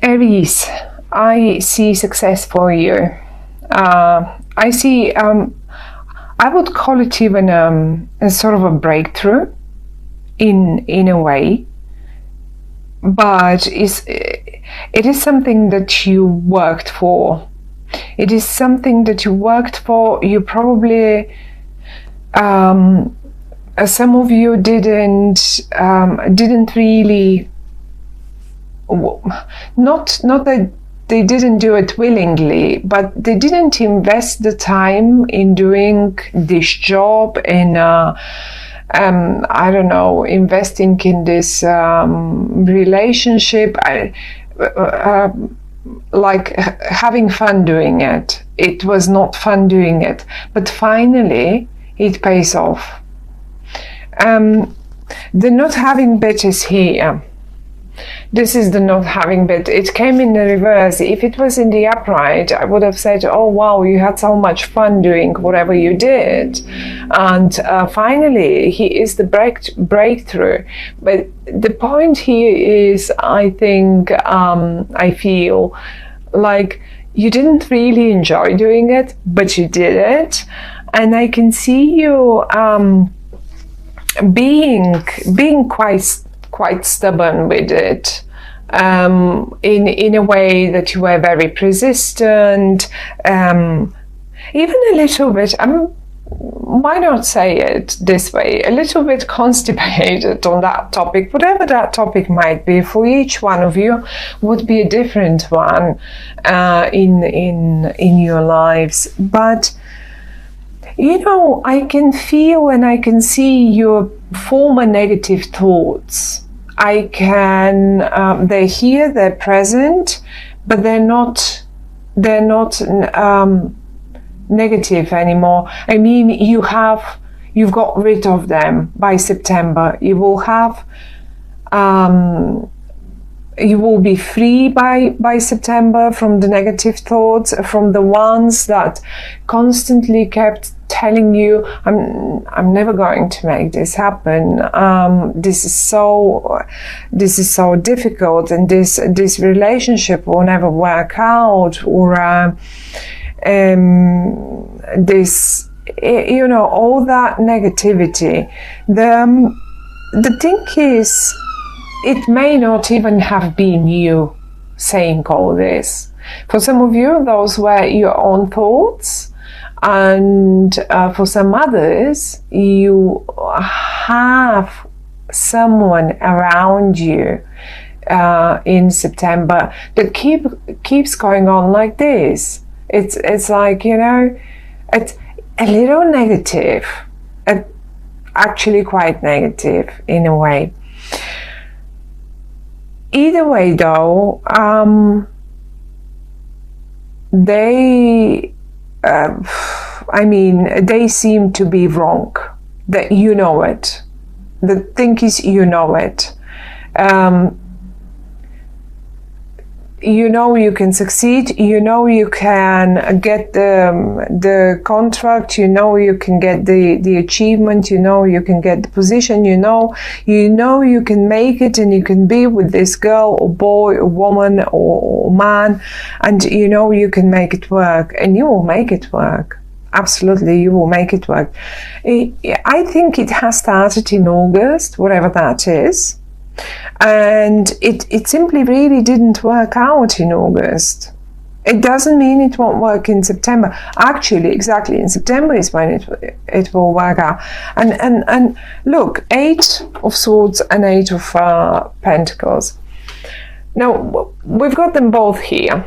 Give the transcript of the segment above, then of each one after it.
Aries, I see success for you. I see, I would call it even a sort of a breakthrough in a way, but it is something that you worked for. It is something that you worked for. You probably, some of you didn't really, not that they didn't do it willingly, but they didn't invest the time in doing this job, in I don't know, investing in this relationship, like having fun doing it. It was not fun doing it, but finally it pays off. The not having bit is here. This is the not having bit. It came in the reverse. If it was in the upright, I would have said, oh wow, you had so much fun doing whatever you did. And finally, here is the breakthrough. But the point here is, I think, I feel like you didn't really enjoy doing it, but you did it. And I can see you being quite stubborn with it, in a way that you were very persistent, even a little bit, why not say it this way, a little bit constipated on that topic, whatever that topic might be. For each one of you would be a different one in your lives. But you know, I can feel and I can see your former negative thoughts. I can, they're here, they're present, but they're not negative anymore. I mean, you've got rid of them by September. You will have, you will be free by September from the negative thoughts, from the ones that constantly kept telling you, I'm never going to make this happen. This is so difficult, and this relationship will never work out, or this, you know, all that negativity. The thing is, it may not even have been you saying all this. For some of you, those were your own thoughts. And for some others, you have someone around you in September that keeps going on like this. It's like, you know, it's a little negative, actually quite negative in a way. Either way, though, they seem to be wrong. That you know it. The thing is, you know it. You know you can succeed. You know you can get the contract. You know you can get the achievement. You know you can get the position. You know you can make it, and you can be with this girl or boy or woman or man, and you know you can make it work, and you will make it work. Absolutely, you will make it work. I think it has started in August, whatever that is. And it simply really didn't work out in August. It doesn't mean it won't work in September. Actually, exactly, in September is when it will work out. And look, 8 of Swords and 8 of Pentacles. Now, we've got them both here.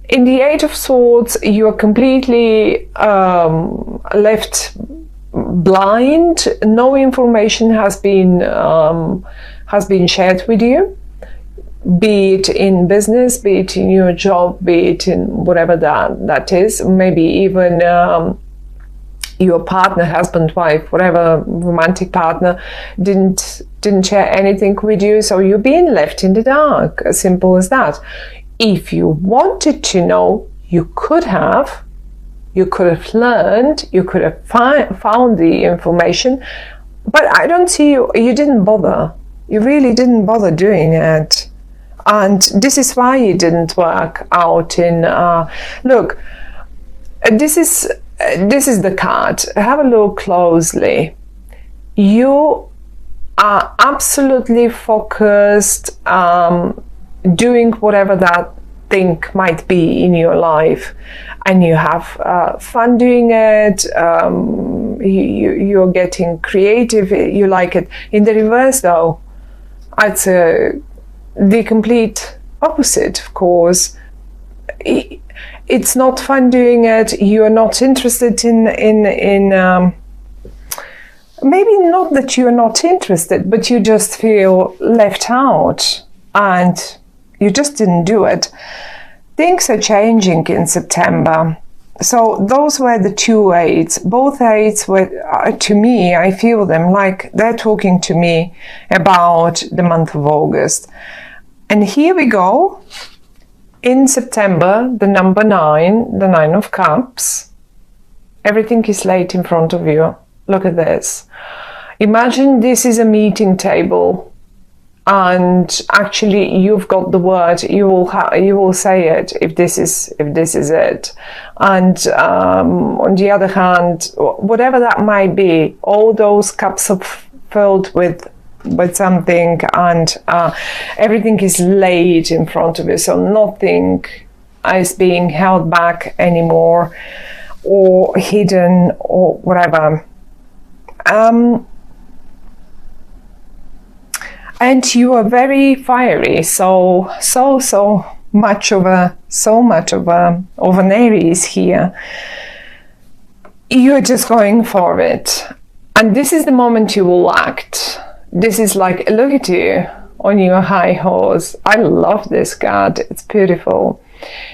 In the 8 of Swords, you are completely left blind. No information has been shared with you, be it in business, be it in your job, be it in whatever that is. Maybe even your partner, husband, wife, whatever romantic partner didn't share anything with you, so you're being left in the dark. As simple as that. If you wanted to know, you could have learned, you could have found the information, but I don't see you didn't bother. You really didn't bother doing it. And this is why it didn't work out in, look, this is the card. Have a look closely. You are absolutely focused, doing whatever that thing might be in your life, and you have fun doing it. You're getting creative, you like it. In the reverse though, it's the complete opposite, of course. It's not fun doing it. You're not interested in maybe not that you're not interested, but you just feel left out and you just didn't do it. Things are changing in September. So those were the two eights. Both eights were, to me, I feel them like they're talking to me about the month of August. And here we go. In September, the number 9, the 9 of Cups. Everything is laid in front of you. Look at this. Imagine this is a meeting table. And actually, you've got the word. You will say it if this is it. And on the other hand, whatever that might be, all those cups are filled with something, and everything is laid in front of you. So nothing is being held back anymore, or hidden, or whatever. And you are very fiery, so much of an Aries here. You're just going for it, and this is the moment you will act. This is like, look at you on your high horse. I love this card. It's beautiful.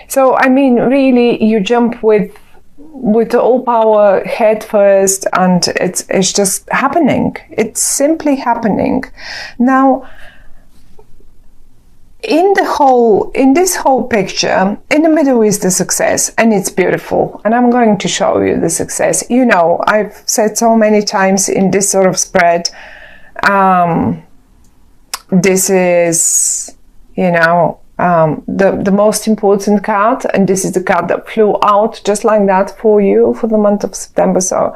So I mean, really, you jump with all power head first, and it's just happening. It's simply happening. Now, in this whole picture, in the middle is the success, and it's beautiful. And I'm going to show you the success. You know, I've said so many times in this sort of spread, this is, you know, the most important card, and this is the card that flew out just like that for you for the month of September. So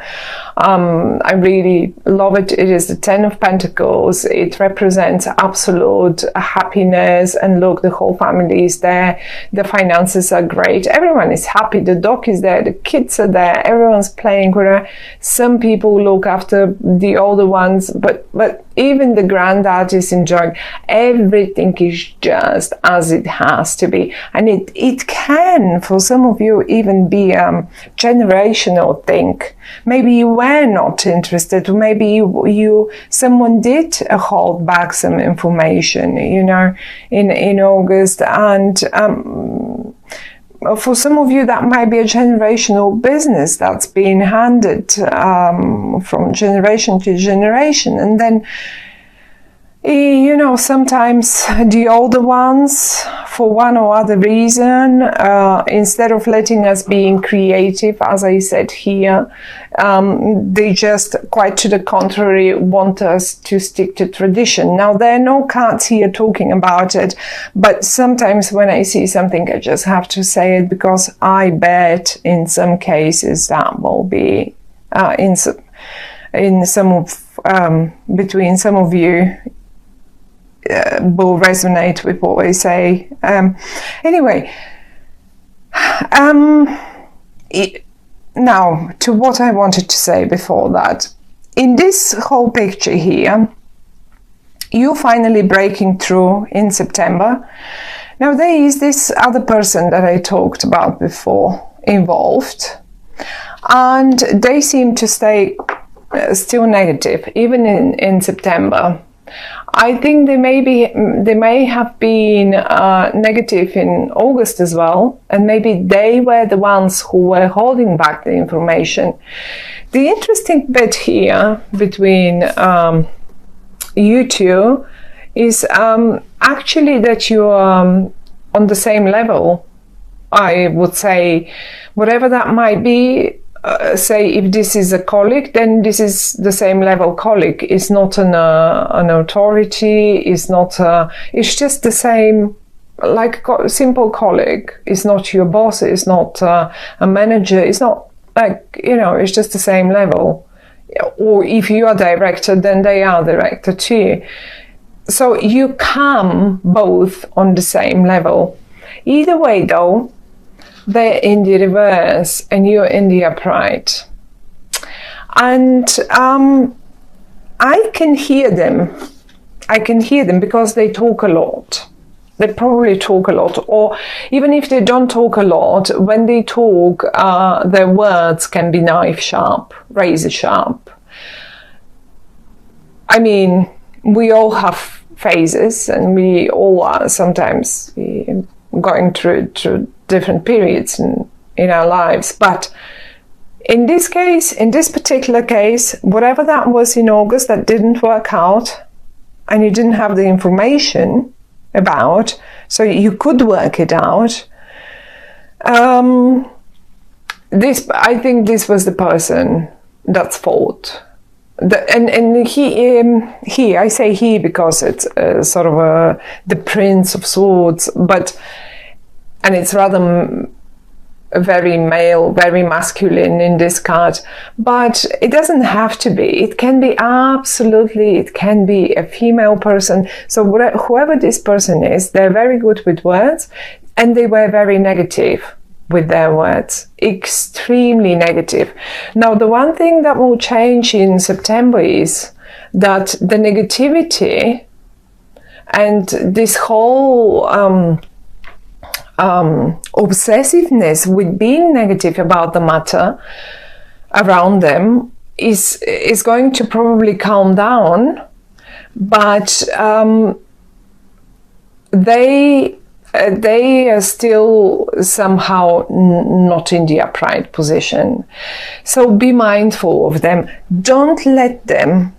I really love it. It is the 10 of Pentacles. It represents absolute happiness, and look, the whole family is there. The finances are great. Everyone is happy. The dog is there. The kids are there. Everyone's playing with her. Some people look after the older ones, but even the granddad is enjoying. Everything is just as it has to be. And it can, for some of you, even be a generational thing. Maybe you were not interested, or maybe someone did hold back some information, you know, in August. And for some of you, that might be a generational business that's being handed from generation to generation. And then, you know, sometimes the older ones, for one or other reason, instead of letting us being creative, as I said here, they just, quite to the contrary, want us to stick to tradition. Now, there are no cards here talking about it, but sometimes when I see something, I just have to say it, because I bet in some cases that will be in some of between some of you. Will resonate with what I say. Anyway, now to what I wanted to say before that. In this whole picture here, you finally breaking through in September. Now there is this other person that I talked about before involved, and they seem to stay still negative even in September. I think they may have been negative in August as well, and maybe they were the ones who were holding back the information. The interesting bit here between you two is actually that you're on the same level. I would say, whatever that might be. Say if this is a colleague, then this is the same level colleague. It's not an authority. It's not. It's just the same like a simple colleague. It's not your boss, it's not a manager, it's not like, it's just the same level. Or if you are director, then they are director too. So you come both on the same level. Either way though, they're in the reverse and you're in the upright. And I can hear them. I can hear them because they talk a lot. They probably talk a lot. Or even if they don't talk a lot, when they talk, their words can be knife sharp, razor sharp. I mean, we all have phases and we all are sometimes going through different periods in our lives. But in this case, in this particular case, whatever that was in August that didn't work out and you didn't have the information about, so you could work it out, I think this was the person that's fault. And he, I say he because it's sort of the Prince of Swords, and it's rather very male, very masculine in this card, but it doesn't have to be. It can be it can be a female person. So whoever this person is, they're very good with words, and they were very negative with their words, extremely negative. Now, the one thing that will change in September is that the negativity and this whole obsessiveness with being negative about the matter around them is going to probably calm down, but they are still somehow not in the upright position. So be mindful of them. Don't let them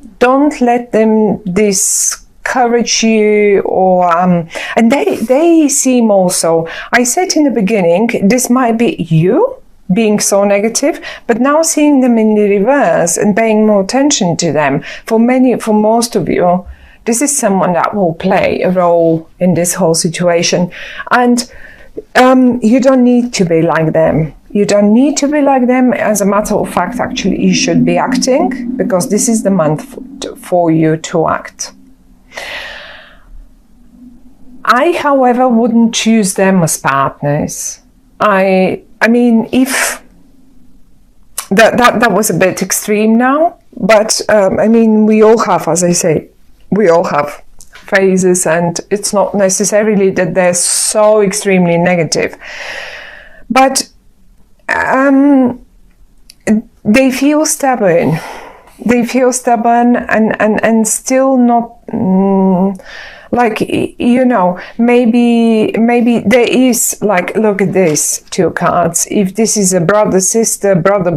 discourage you, or and they seem also, I said in the beginning, this might be you being so negative, but now seeing them in the reverse and paying more attention to them, for most of you, this is someone that will play a role in this whole situation. And you don't need to be like them. You don't need to be like them. As a matter of fact, actually, you should be acting, because this is the month for you to act. I, however, wouldn't choose them as partners. I mean, if that was a bit extreme now, but I mean, we all have, as I say, we all have phases, and it's not necessarily that they're so extremely negative, but they feel stubborn. They feel stubborn and still not like, maybe there is, like, look at this, 2 cards. If this is a brother, sister, brother,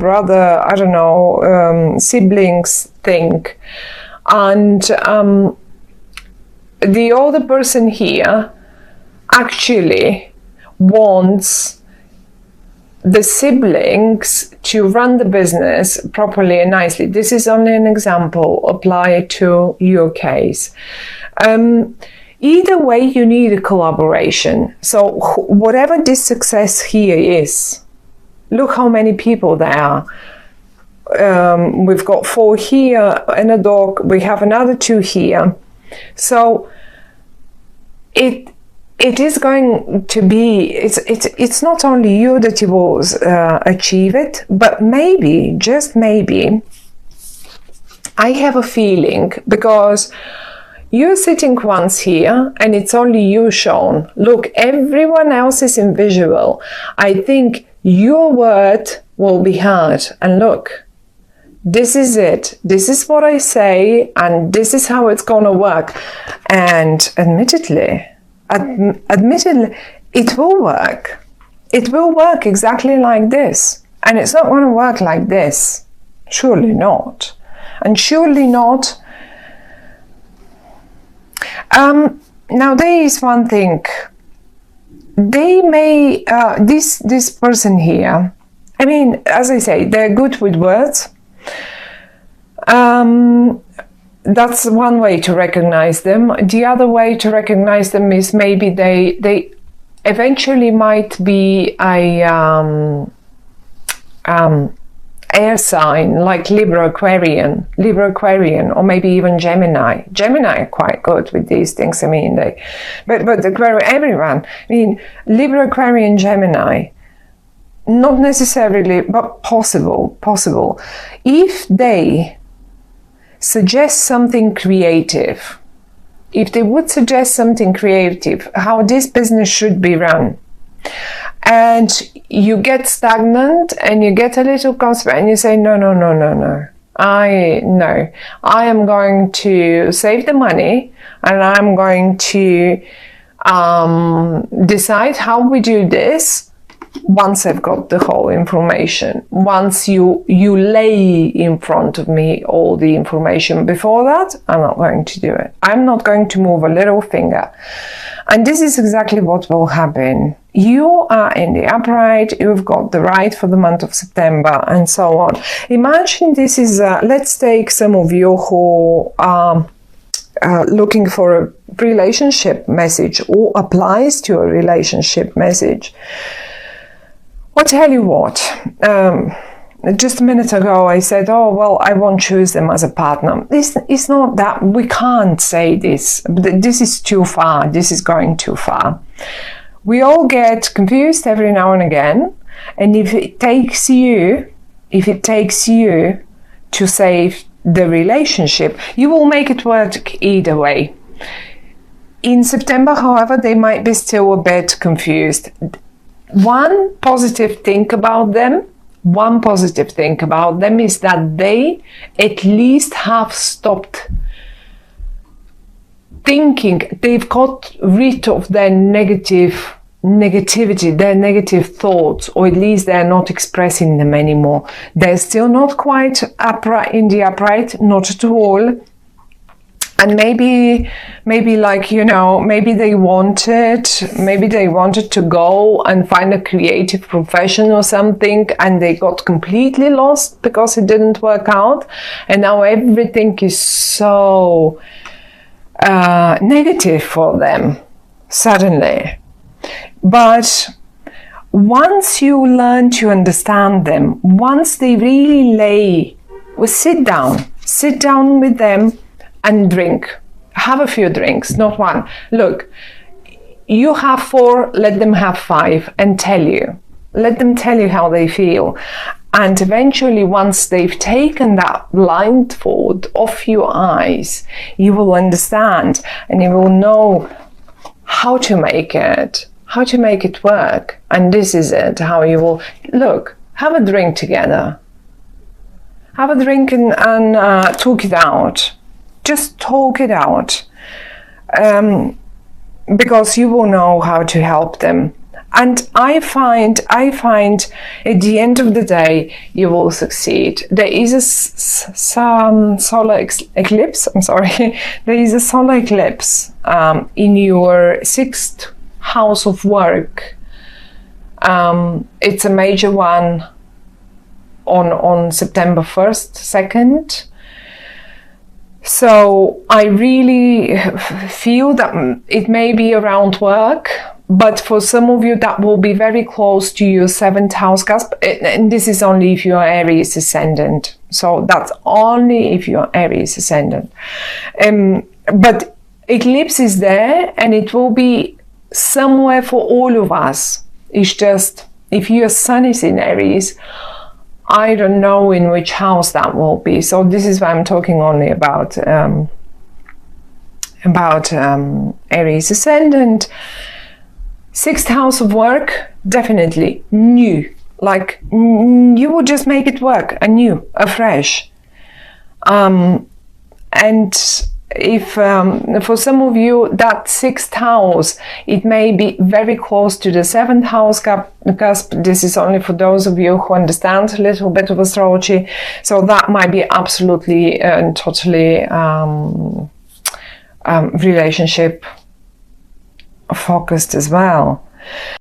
I don't know, siblings thing, and the other person here actually wants the siblings to run the business properly and nicely. This is only an example. Apply it to your case. Either way, you need a collaboration. So whatever this success here is, look how many people there are. We've got 4 here and a dog. We have another 2 here. So it is going to be, it's not only you that you will achieve it, but maybe, just maybe, I have a feeling, because you're sitting once here and it's only you shown. Look, everyone else is invisible. I think your word will be heard. And look, this is it. This is what I say, and this is how it's going to work. And admittedly, it will work. It will work exactly like this. And it's not going to work like this. Surely not. And surely not. Now there is one thing. They may, this person here, I mean, as I say, they're good with words. that's one way to recognize them. The other way to recognize them is maybe they eventually might be a air sign like Libra Aquarian, or maybe even Gemini. Gemini are quite good with these things. I mean, but everyone. I mean, Libra Aquarian, Gemini, not necessarily, but possible. If they suggest something creative, if they would suggest something creative, how this business should be run, and you get stagnant and you get a little concerned and you say, no, I am going to save the money, and I'm going to decide how we do this once I've got the whole information, once you lay in front of me all the information. Before that, I'm not going to do it. I'm not going to move a little finger. And this is exactly what will happen. You are in the upright, you've got the right for the month of September, and so on. Imagine this is, let's take some of you who are looking for a relationship message or applies to a relationship message. I'll tell you what, just a minute ago I said, oh, well, I won't choose them as a partner. It's not that, we can't say this. This is too far, this is going too far. We all get confused every now and again, and if it takes you to save the relationship, you will make it work either way. In September, however, they might be still a bit confused. One positive thing about them is that they at least have stopped thinking. They've got rid of their negativity, their negative thoughts, or at least they're not expressing them anymore. They're still not quite upright in the upright, not at all. And maybe like, you know, maybe they wanted to go and find a creative profession or something, and they got completely lost because it didn't work out. And now everything is so negative for them suddenly. But once you learn to understand them, once they really sit down with them and drink. Have a few drinks, not one. Look, you have 4, let them have 5 and tell you. Let them tell you how they feel. And eventually, once they've taken that blindfold off your eyes, you will understand and you will know how to make it work. And this is it, how you will, look, have a drink together. Have a drink and talk it out. Just talk it out, because you will know how to help them. And I find at the end of the day, you will succeed. There is a solar eclipse. There is a solar eclipse in your 6th house of work. It's a major one on September 1st, 2nd. So I really feel that it may be around work, but for some of you that will be very close to your 7th house cusp, and this is only if you are Aries ascendant. So that's only if you are Aries ascendant. But eclipse is there, and it will be somewhere for all of us. It's just, if your sun is in Aries, I don't know in which house that will be. So this is why I'm talking only about Aries ascendant. 6th house of work, definitely new. Like you will just make it work anew, afresh. And if for some of you that 6th house, it may be very close to the 7th house cusp. This is only for those of you who understand a little bit of astrology. So that might be absolutely and totally relationship focused as well.